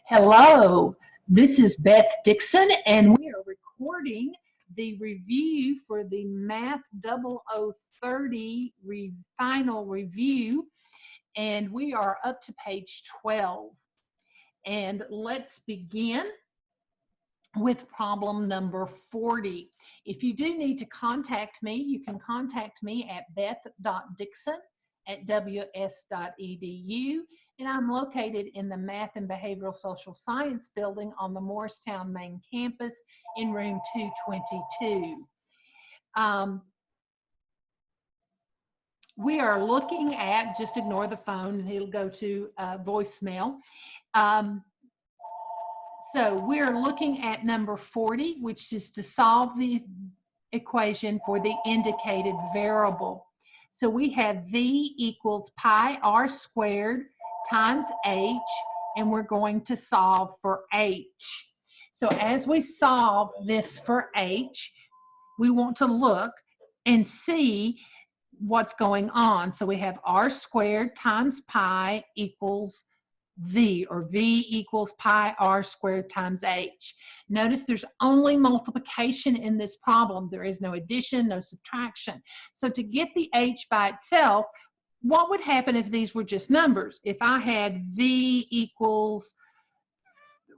Hello, this is Beth Dixon, and we are recording the review for the Math 0030 final review, and we are up to page 12. And let's begin with problem number 40. If you do need to contact me, you can contact me at beth.dixon@ws.edu, and I'm located in the Math and Behavioral Social Science building on the Morristown main campus in room 222. We are looking at, just ignore the phone and it'll go to voicemail. So we're looking at number 40, which is to solve the equation for the indicated variable. So we have v equals pi r squared times h, and we're going to solve for h. So as we solve this for h, we want to look and see what's going on. So we have r squared times pi equals v, or v equals pi r squared times h. Notice there's only multiplication in this problem. There is no addition, no subtraction. So to get the h by itself, what would happen if these were just numbers? If I had v equals,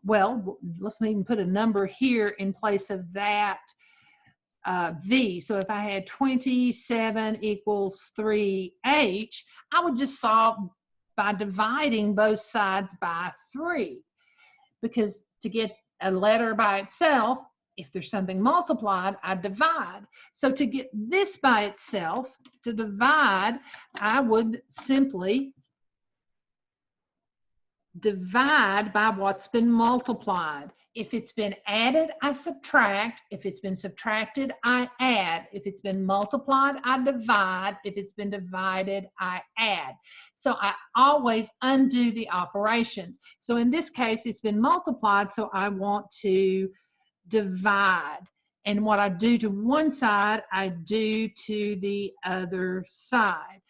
well, let's even put a number here in place of that v. So if I had 27 equals 3h, I would just solve by dividing both sides by 3, because to get a letter by itself, if there's something multiplied, I divide. So to get this by itself, to divide, I would simply divide by what's been multiplied. If it's been added, I subtract. If it's been subtracted, I add. If it's been multiplied, I divide. If it's been divided, I add. So I always undo the operations. So in this case, it's been multiplied, so I want to divide. And what I do to one side, I do to the other side.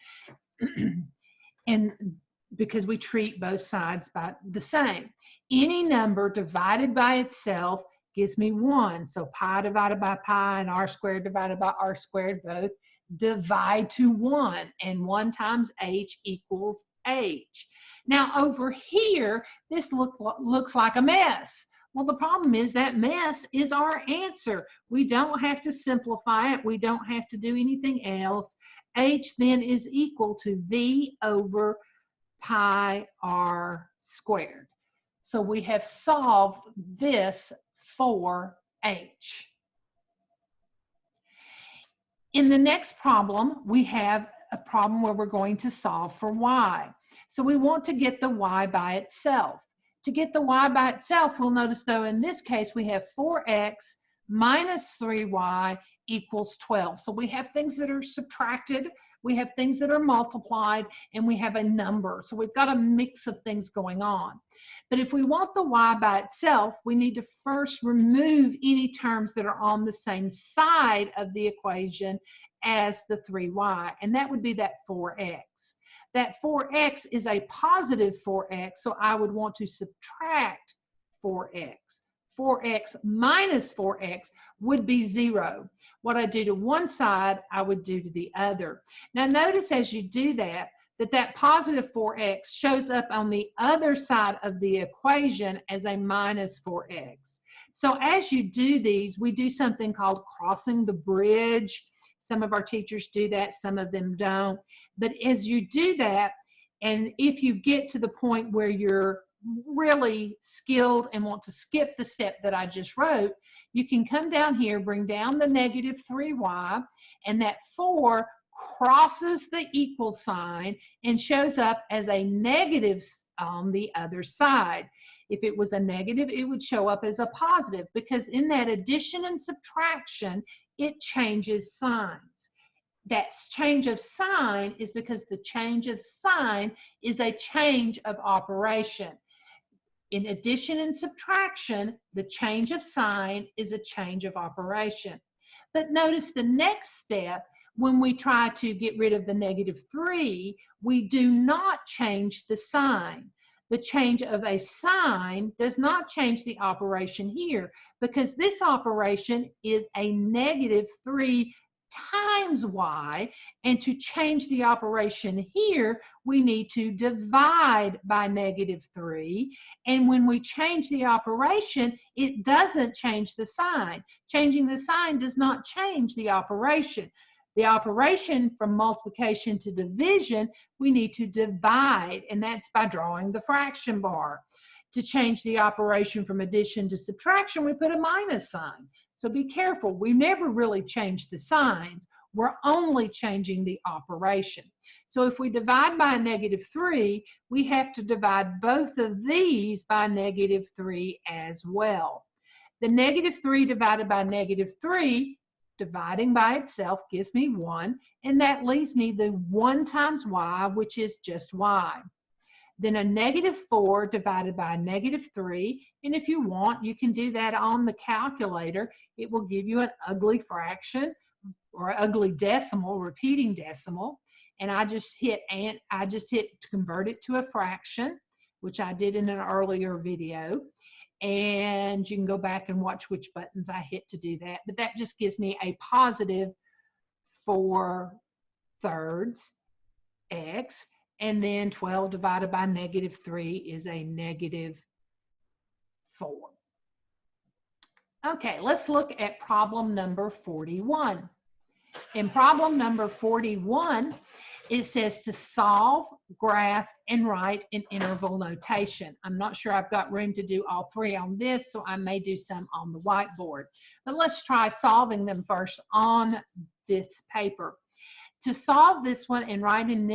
And because we treat both sides by the same. Any number divided by itself gives me 1. So pi divided by pi and r squared divided by r squared both divide to 1. And 1 times h equals h. Now over here, this looks like a mess. Well, the problem is that mess is our answer. We don't have to simplify it. We don't have to do anything else. H then is equal to v over pi r squared. So we have solved this for h. In the next problem, we have a problem where we're going to solve for y. So we want to get the y by itself. To get the y by itself, we'll notice though in this case we have 4x minus 3y equals 12. So we have things that are subtracted, we have things that are multiplied, and we have a number. So we've got a mix of things going on. But if we want the y by itself, we need to first remove any terms that are on the same side of the equation as the 3y, and that would be that 4x. That 4x is a positive 4x, so I would want to subtract 4x. 4x minus 4x would be 0. What I do to one side, I would do to the other. Now notice as you do that, that positive 4x shows up on the other side of the equation as a minus 4x. So as you do these, we do something called crossing the bridge. Some of our teachers do that, some of them don't. But as you do that, and if you get to the point where you're really skilled and want to skip the step that I just wrote, you can come down here, bring down the negative 3y, and that 4 crosses the equal sign and shows up as a negative on the other side. If it was a negative, it would show up as a positive, because in that addition and subtraction, it changes signs. That change of sign is because the change of sign is a change of operation. In addition and subtraction, the change of sign is a change of operation. But notice the next step, when we try to get rid of the negative 3, we do not change the sign. The change of a sign does not change the operation here, because this operation is a -3 times y, and to change the operation here, we need to divide by -3, and when we change the operation, it doesn't change the sign. Changing the sign does not change the operation. The operation from multiplication to division, we need to divide, and that's by drawing the fraction bar. To change the operation from addition to subtraction, we put a minus sign. So be careful, we never really change the signs, we're only changing the operation. So if we divide by a -3, we have to divide both of these by -3 as well. The -3 divided by -3, dividing by itself gives me 1, and that leaves me the 1 times y, which is just y. Then a -4 divided by a -3, and if you want, you can do that on the calculator. It will give you an ugly fraction or ugly decimal, repeating decimal, and I just hit to convert it to a fraction, which I did in an earlier video. And you can go back and watch which buttons I hit to do that. But that just gives me a +4/3 x, and then 12 divided by -3 is a -4. Okay, let's look at problem number 41. In problem number 41, it says to solve, graph, and write in interval notation. I'm not sure I've got room to do all three on this, so I may do some on the whiteboard. But let's try solving them first on this paper. To solve this one and write in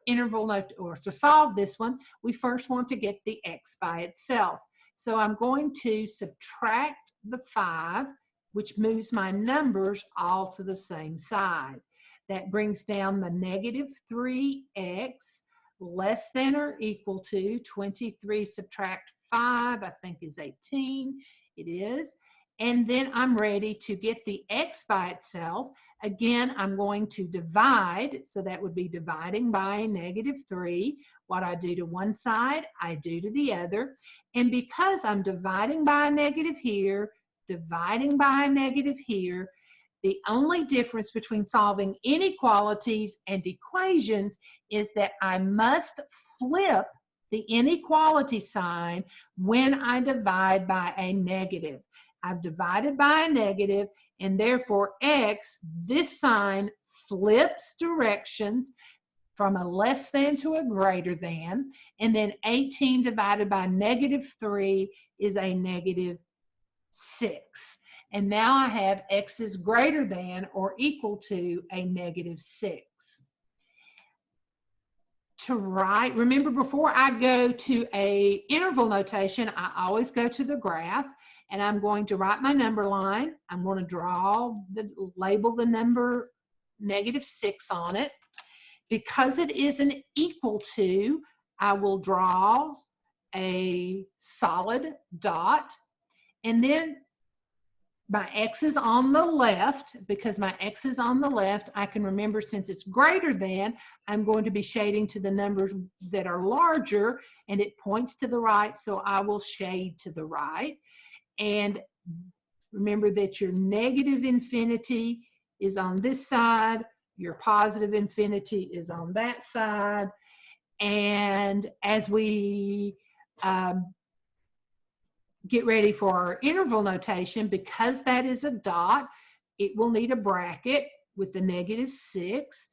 interval note, or to solve this one, we first want to get the x by itself. So I'm going to subtract the 5, which moves my numbers all to the same side. That brings down the -3x less than or equal to 23 subtract 5, I think is 18. It is. And then I'm ready to get the x by itself. Again, I'm going to divide, so that would be dividing by -3. What I do to one side, I do to the other. And because I'm dividing by a negative here, dividing by a negative here, the only difference between solving inequalities and equations is that I must flip the inequality sign when I divide by a negative. I've divided by a negative, and therefore x, this sign flips directions from a less than to a greater than, and then 18 divided by -3 is a -6. And now I have x is greater than or equal to a -6. To write, remember before I go to a interval notation, I always go to the graph, and I'm going to write my number line. I'm going to label the number -6 on it. Because it is an equal to, I will draw a solid dot, and then my x is on the left. Because my x is on the left, I can remember, since it's greater than, I'm going to be shading to the numbers that are larger, and it points to the right, so I will shade to the right. And remember that your negative infinity is on this side, your positive infinity is on that side. And as we get ready for our interval notation, because that is a dot, it will need a bracket with the -6.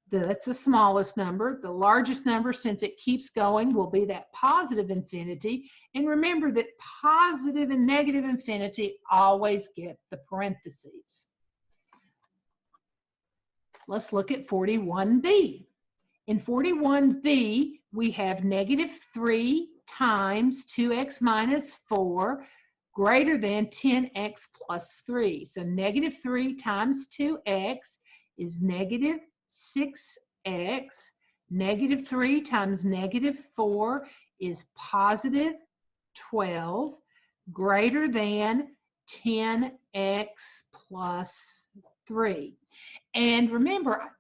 That's the smallest number. The largest number, since it keeps going, will be that positive infinity. And remember that positive and negative infinity always get the parentheses. Let's look at 41b. In 41b, we have -3 times 2x minus 4 greater than 10x plus 3. So -3 times 2x is -6x. -3 times -4 is +12, greater than 10x plus 3. And remember,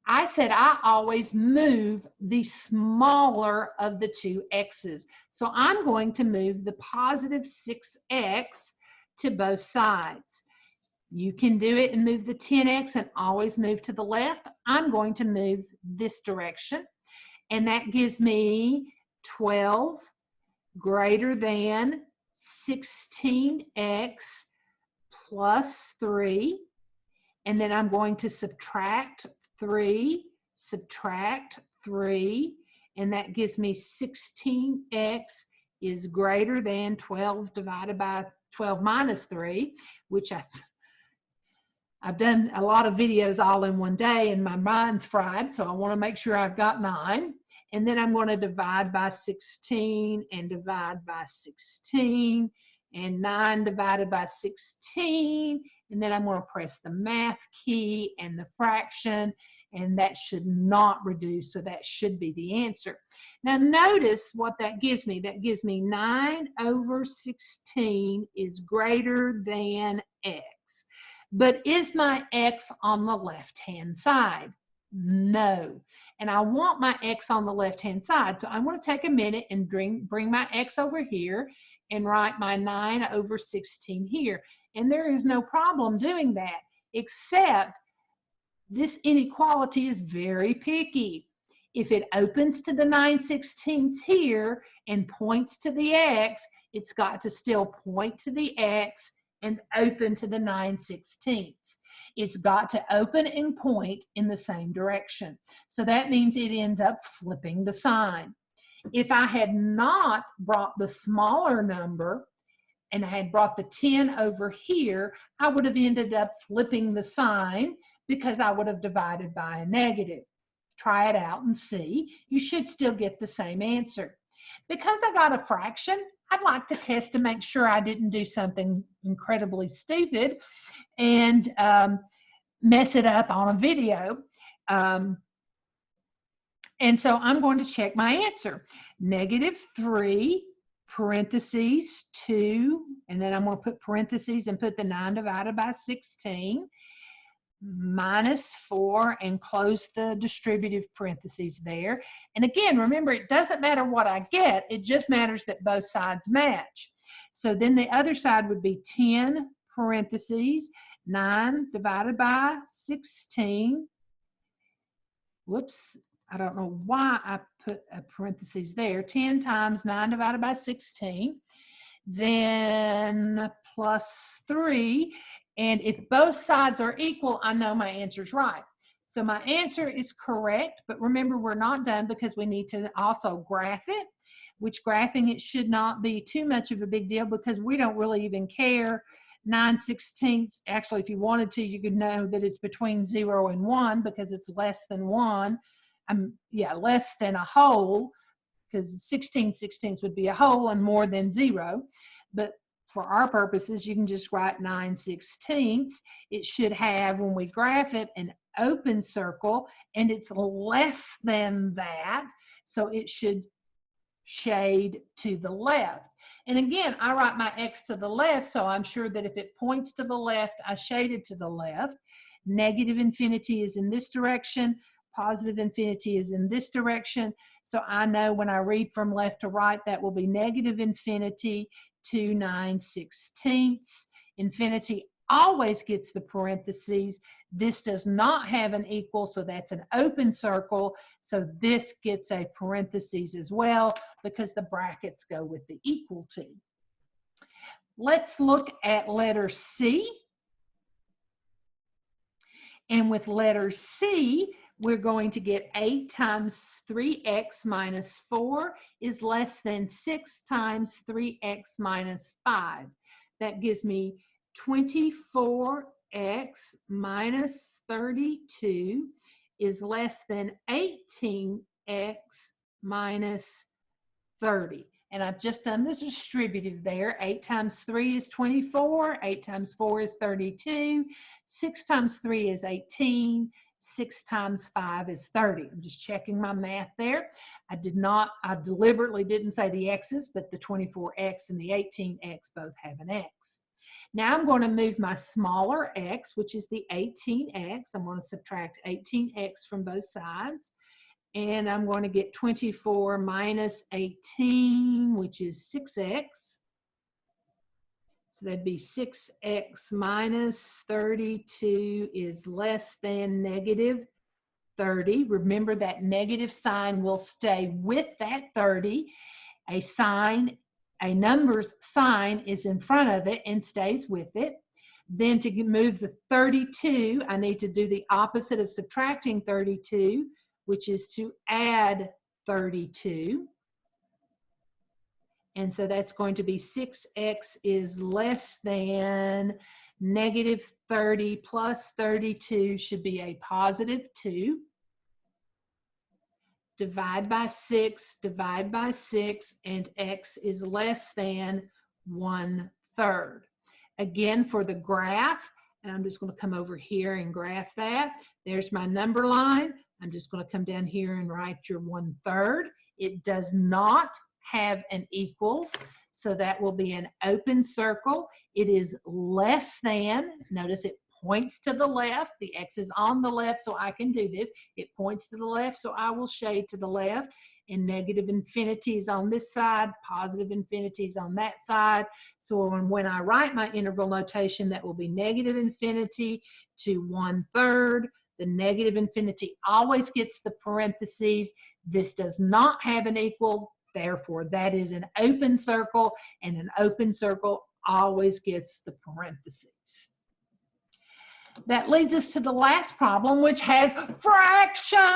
I said I always move the smaller of the two x's. So I'm going to move the positive 6x to both sides. You can do it and move the 10x and always move to the left. I'm going to move this direction, and that gives me 12 greater than 16x plus 3. And then I'm going to subtract 3, and that gives me 16x is greater than 12 divided by 12 minus 3, which I've done a lot of videos all in one day and my mind's fried, so I want to make sure I've got 9. And then I'm going to divide by 16 and divide by 16, and 9 divided by 16, and then I'm going to press the math key and the fraction, and that should not reduce, so that should be the answer. Now notice what that gives me. That gives me 9 over 16 is greater than x. But is my x on the left-hand side? No. And I want my x on the left-hand side. So I'm going to take a minute and bring my x over here and write my 9 over 16 here. And there is no problem doing that, except this inequality is very picky. If it opens to the 9/16 here and points to the x, it's got to still point to the x and open to the 9/16. It's got to open and point in the same direction. So that means it ends up flipping the sign. If I had not brought the smaller number and I had brought the 10 over here, I would have ended up flipping the sign because I would have divided by a negative. Try it out and see. You should still get the same answer. Because I got a fraction, I'd like to test to make sure I didn't do something incredibly stupid and mess it up on a video. And so I'm going to check my answer. -3 parentheses 2, and then I'm going to put parentheses and put the 9 divided by 16, -4, and close the distributive parentheses there. And again, remember, it doesn't matter what I get, it just matters that both sides match. So then the other side would be 10 parentheses 9 divided by 16. Whoops, I don't know why I put a parentheses there. 10 times 9 divided by 16. Then plus 3. And if both sides are equal, I know my answer's right. So my answer is correct, but remember, we're not done because we need to also graph it, which graphing it should not be too much of a big deal because we don't really even care. 9/16, actually, if you wanted to, you could know that it's between 0 and 1 because it's less than 1. Less than a whole, because 16/16 would be a whole and more than 0. But for our purposes, you can just write 9/16. It should have, when we graph it, an open circle, and it's less than that, so it should shade to the left. And again, I write my x to the left, so I'm sure that if it points to the left, I shade it to the left. Negative infinity is in this direction. Positive infinity is in this direction. So I know when I read from left to right, that will be negative infinity to 9/16. Infinity always gets the parentheses. This does not have an equal, so that's an open circle. So this gets a parentheses as well because the brackets go with the equal to. Let's look at letter C. And with letter C, we're going to get 8 times 3x minus 4 is less than 6 times 3x minus 5. That gives me 24x minus 32 is less than 18x minus 30. And I've just done the distributive there. 8 times 3 is 24. 8 times 4 is 32. 6 times 3 is 18. 6 times 5 is 30. I'm just checking my math there. I deliberately didn't say the x's, but the 24x and the 18x both have an x. Now I'm going to move my smaller x, which is the 18x. I'm going to subtract 18x from both sides. And I'm going to get 24 minus 18, which is 6x. So that'd be 6x minus 32 is less than negative 30. Remember that negative sign will stay with that 30. A number's sign is in front of it and stays with it. Then to move the 32, I need to do the opposite of subtracting 32, which is to add 32. And so that's going to be 6x is less than negative 30 plus 32 should be a positive 2. Divide by 6, and x is less than 1/3. Again, for the graph, and I'm just going to come over here and graph that. There's my number line. I'm just going to come down here and write your 1/3. It does not have an equals, so that will be an open circle. It is less than, notice it points to the left. The x is on the left, so I can do this. It points to the left, so I will shade to the left. And negative infinity is on this side, positive infinity is on that side. So when I write my interval notation, that will be negative infinity to 1/3. The negative infinity always gets the parentheses. This does not have an equal, therefore that is an open circle, and an open circle always gets the parentheses. That leads us to the last problem, which has fractions.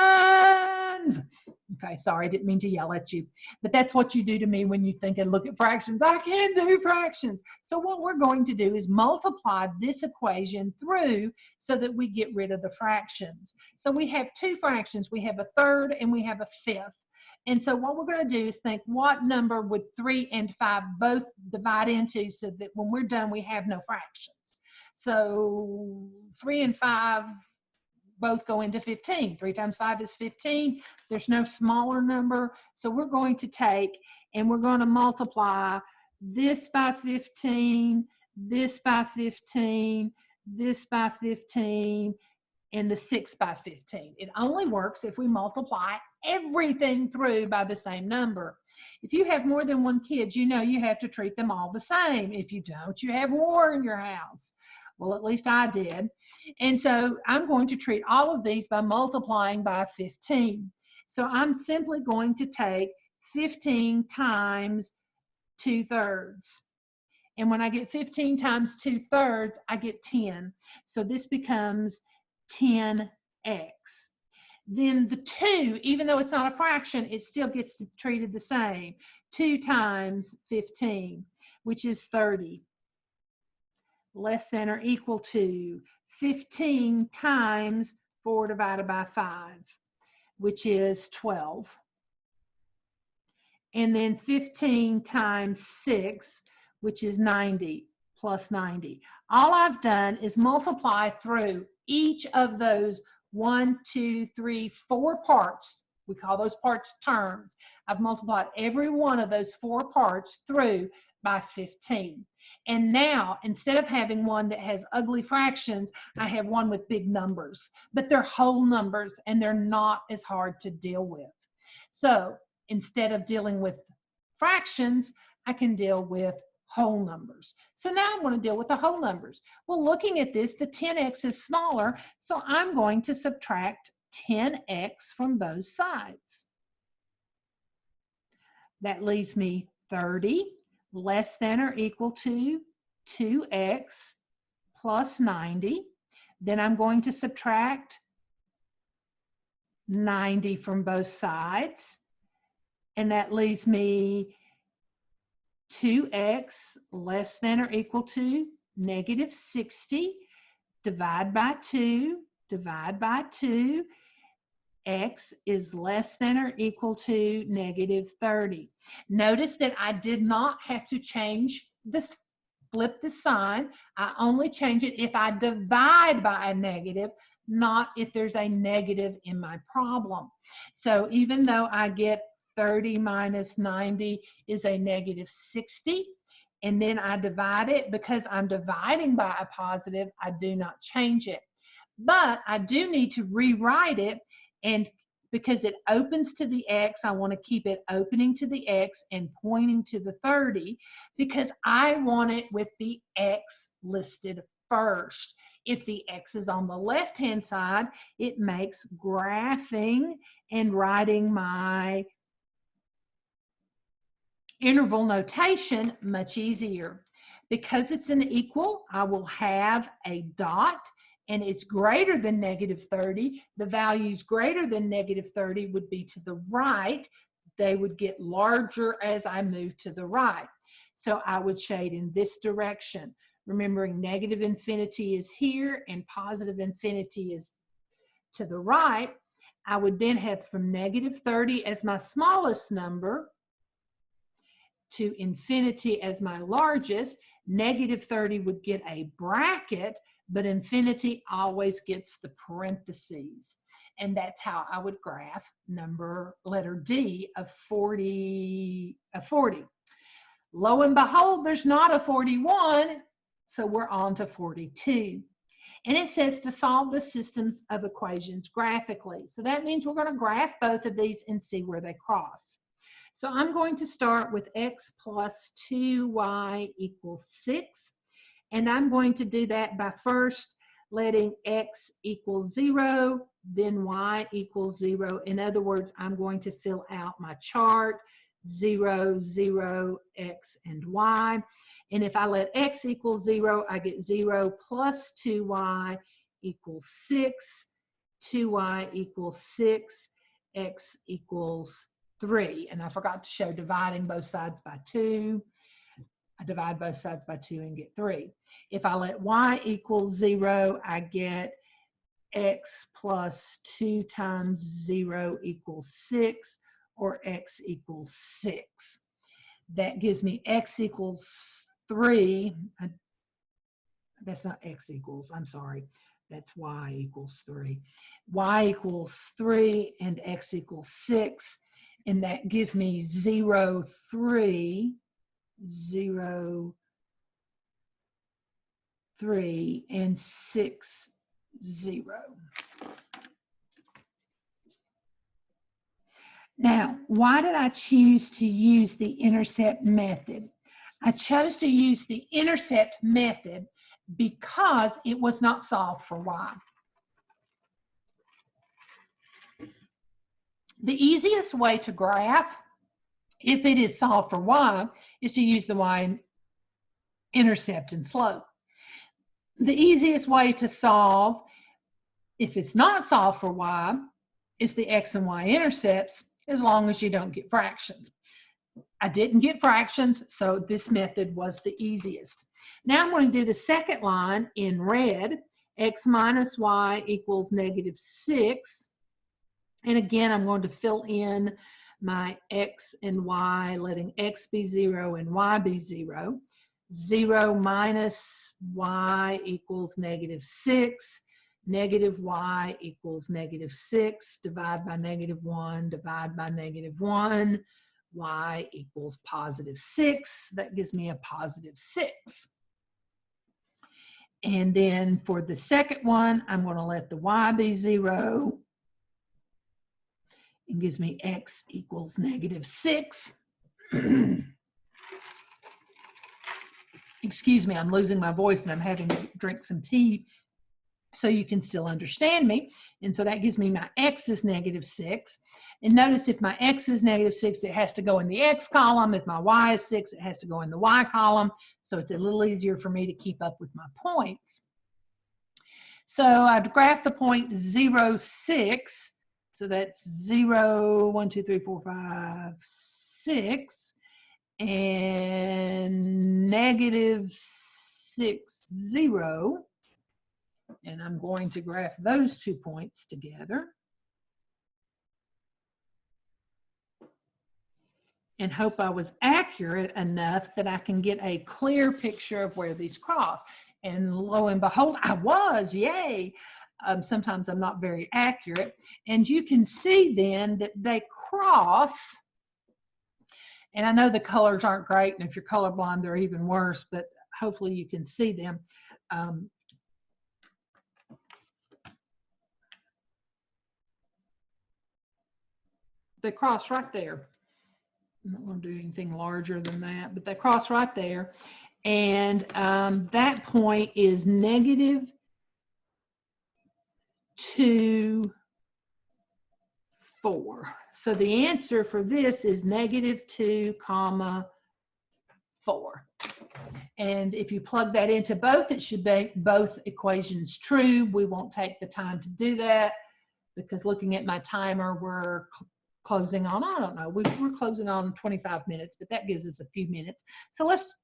Okay, sorry, I didn't mean to yell at you, but that's what you do to me when you think and look at fractions. I can't do fractions. So what we're going to do is multiply this equation through so that we get rid of the fractions. So we have two fractions. We have a third and we have a fifth. And so what we're going to do is think, what number would 3 and 5 both divide into so that when we're done, we have no fractions. So 3 and 5 both go into 15. 3 times 5 is 15. There's no smaller number. So we're going to take and we're going to multiply this by 15, this by 15, this by 15, and the 6 by 15. It only works if we multiply everything through by the same number. If you have more than one kid, you know you have to treat them all the same. If you don't, you have war in your house. Well, at least I did. And so I'm going to treat all of these by multiplying by 15. So I'm simply going to take 15 times 2/3. And when I get 15 times 2/3, I get 10. So this becomes 10x. Then the 2, even though it's not a fraction, it still gets treated the same. 2 times 15, which is 30. Less than or equal to 15 times 4 divided by 5, which is 12. And then 15 times 6, which is 90, plus 90. All I've done is multiply through each of those 1, 2, 3, 4 parts. We call those parts terms. I've multiplied every one of those 4 parts through by 15. And now, instead of having one that has ugly fractions, I have one with big numbers. But they're whole numbers, and they're not as hard to deal with. So instead of dealing with fractions, I can deal with whole numbers. So now I want to deal with the whole numbers. Well, looking at this, the 10x is smaller, so I'm going to subtract 10x from both sides. That leaves me 30 less than or equal to 2x plus 90. Then I'm going to subtract 90 from both sides. And that leaves me 2x less than or equal to negative 60. Divide by 2, divide by 2. X is less than or equal to negative 30. Notice that I did not have to change this, flip the sign. I only change it if I divide by a negative, not if there's a negative in my problem. So even though I get 30 minus 90 is a negative 60, and then I divide it. Because I'm dividing by a positive, I do not change it. But I do need to rewrite it, and because it opens to the x, I want to keep it opening to the x and pointing to the 30, because I want it with the x listed first. If the x is on the left-hand side, it makes graphing and writing my interval notation much easier. Because it's an equal, I will have a dot, and it's greater than negative 30. The values greater than negative 30 would be to the right. They would get larger as I move to the right. So I would shade in this direction. Remembering negative infinity is here and positive infinity is to the right. I would then have from negative 30 as my smallest number to infinity as my largest. Negative 30 would get a bracket, but infinity always gets the parentheses. And that's how I would graph letter D of 40. Lo and behold, there's not a 41, so we're on to 42. And it says to solve the systems of equations graphically. So that means we're going to graph both of these and see where they cross. So I'm going to start with x plus 2y equals 6. And I'm going to do that by first letting x equal 0, then y equals 0. In other words, I'm going to fill out my chart, 0, 0, x, and y. And if I let x equal 0, I get 0 plus 2y equals 6, 2y equals 6, x equals 3. And I forgot to show dividing both sides by 2. I divide both sides by 2 and get 3. If I let y equal 0, I get x plus 2 times 0 equals 6, or x equals 6. That gives me x equals 3. That's not x equals, I'm sorry. That's y equals 3. Y equals 3 and x equals 6. And that gives me 0, 3, 0, 3, and 6, 0. Now, why did I choose to use the intercept method? I chose to use the intercept method because it was not solved for y. The easiest way to graph, if it is solved for y, is to use the y-intercept and slope. The easiest way to solve, if it's not solved for y, is the x and y-intercepts, as long as you don't get fractions. I didn't get fractions, so this method was the easiest. Now I'm going to do the second line in red. X minus y equals negative 6. And again, I'm going to fill in my x and y, letting x be 0 and y be 0. 0 minus y equals negative 6. Negative y equals negative 6. Divide by negative 1. Divide by negative 1. Y equals positive 6. That gives me a positive 6. And then for the second one, I'm going to let the y be 0. It gives me x equals negative 6. Excuse me, I'm losing my voice and I'm having to drink some tea so you can still understand me. And so that gives me my x is negative 6. And notice if my x is negative 6, it has to go in the x column. If my y is 6, it has to go in the y column. So it's a little easier for me to keep up with my points. So I'd graph the point 0, 6. So that's 0, 1, 2, 3, 4, 5, 6. And negative 6, 0. And I'm going to graph those 2 points together. And hope I was accurate enough that I can get a clear picture of where these cross. And lo and behold, I was, yay. Sometimes I'm not very accurate. And you can see then that they cross And I know the colors aren't great, and if you're colorblind, they're even worse, but hopefully you can see them. They cross right there. I'm not going to do anything larger than that, but they cross right there. And that point is -2, 4. So the answer for this is -2, 4. And if you plug that into both, it should make both equations true. We won't take the time to do that because looking at my timer, we're closing on, I don't know, we're closing on 25 minutes, but that gives us a few minutes. So let's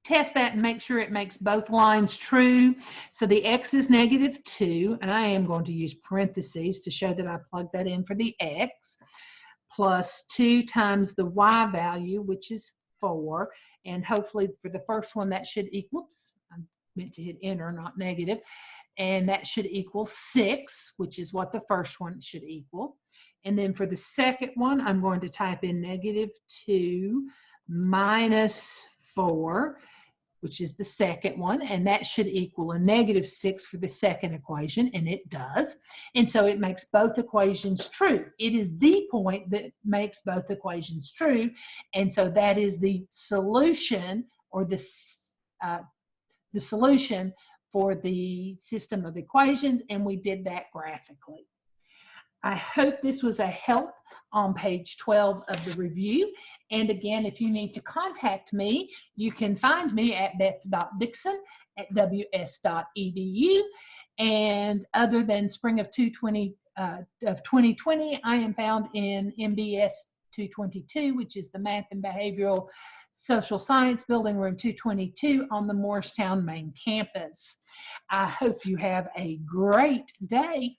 test that and make sure it makes both lines true. So the x is -2, and I am going to use parentheses to show that I plugged that in for the x, plus 2 times the y value, which is 4. And hopefully for the first one, that should equal, oops, I meant to hit enter, not negative. And that should equal 6, which is what the first one should equal. And then for the second one, I'm going to type in -2 minus 4, which is the second one, and that should equal a -6 for the second equation, and it does. And so it makes both equations true. It is the point that makes both equations true, and so that is the solution, or the solution for the system of equations, and we did that graphically. I hope this was a help on page 12 of the review. And again, if you need to contact me, you can find me at beth.dixon@ws.edu. And other than spring of 2020, I am found in MBS 222, which is the Math and Behavioral Social Science Building, room 222 on the Morristown main campus. I hope you have a great day.